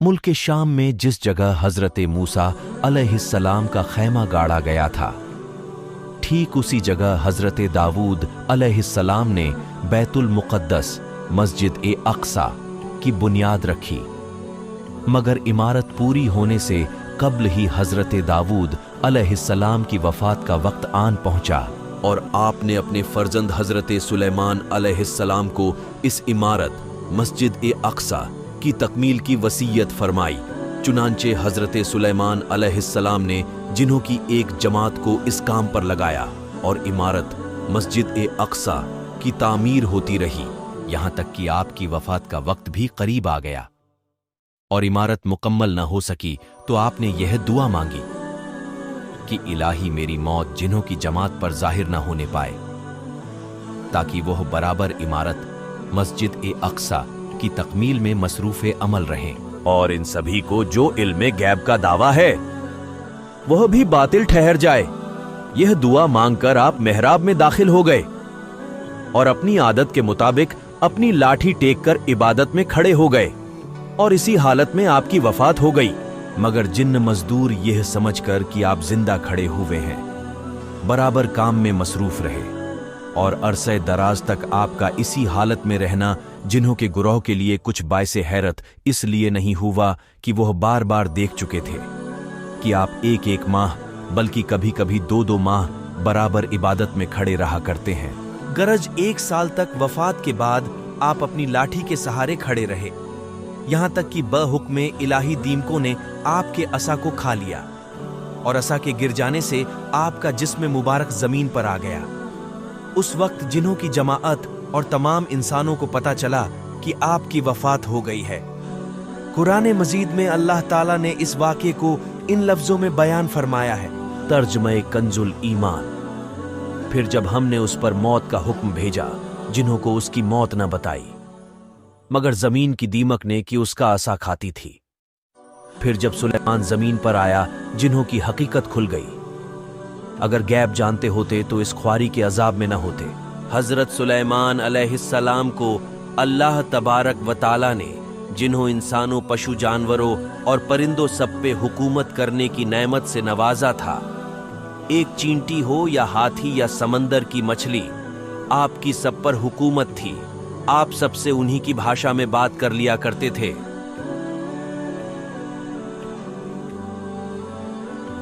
मुल्क शाम में जिस जगह हजरत मूसा अलैहिस्सलाम का खैमा गाड़ा गया था, ठीक उसी जगह हजरत दाऊद अलैहिस्सलाम ने बैतुल मुक़द्दस मस्जिद ए अक्सा की बुनियाद रखी। मगर इमारत पूरी होने से कब्ल ही हजरत दाऊद अलैहिस्सलाम की वफात का वक्त आन पहुंचा और आपने अपने फर्जंद हजरत सुलेमान अलैहिस्सलाम को इस इमारत मस्जिद ए अक्सा की तकमील की वसीयत फरमाई। चुनांचे हजरत सुलेमान अलैहिस्सलाम ने जिन्हों की एक जमात को इस काम पर लगाया और इमारत मस्जिद ए अक्सा की तामीर होती रही, यहां तक कि आपकी वफात का वक्त भी करीब आ गया और इमारत मुकम्मल न हो सकी तो आपने यह दुआ मांगी कि इलाही मेरी मौत जिन्हों की जमात पर जाहिर न होने पाए, ताकि वह बराबर इमारत मस्जिद ए अक्सा की तकमील में मसरूफ़ अमल रहें और इन सभी को जो इल्म गैब का दावा है वह भी बातिल ठहर जाए। यह दुआ मांगकर आप मेहराब में दाखिल हो गए और अपनी आदत के मुताबिक अपनी लाठी टेक कर इबादत में खड़े हो गए और इसी हालत में आपकी वफात हो गई। मगर जिन्न मजदूर यह समझकर कि आप जिंदा खड़े हुए हैं बराबर काम में मसरूफ रहे और अरसे दराज तक आपका इसी हालत में रहना जिन्हों के गुरोह के लिए कुछ बायसे हैरत इसलिए नहीं हुआ कि वह बार बार देख चुके थे कि आप एक एक माह बल्कि कभी कभी दो दो माह बराबर इबादत में खड़े रहा करते हैं। गरज 1 साल तक वफात के बाद आप अपनी लाठी के सहारे खड़े रहे, यहां तक कि बहुक्म इलाही दीमकों ने आपके असा को खा लिया और असा के गिर जाने से आपका जिस्म मुबारक जमीन पर आ गया। उस वक्त जिन्हों की जमाअत और तमाम इंसानों को पता चला कि आपकी वफात हो गई है। कुरान मजीद में अल्लाह ताला ने इस वाक़े को इन लफ्जों में बयान फरमाया है, तर्जमे कंजुल ईमान। फिर जब हमने उस पर मौत का हुक्म भेजा जिन्हों को उसकी मौत न बताई, मगर जमीन की दीमक ने कि उसका असा खाती थी। फिर जब सुलेमान जमीन पर आया जिन्हों की हकीकत खुल गई। अगर गैब जानते होते तो इस ख्वारी के अजाब में न होते। हजरत सुलेमान अलैहिस्सलाम को अल्लाह तबारक व ताला ने जिन्हों इंसानों, पशु जानवरों और परिंदों सब पे हुकूमत करने की नेमत से नवाजा था, एक चींटी हो या हाथी या समंदर की मछली, आपकी सब पर हुकूमत थी। आप सबसे उन्हीं की भाषा में बात कर लिया करते थे।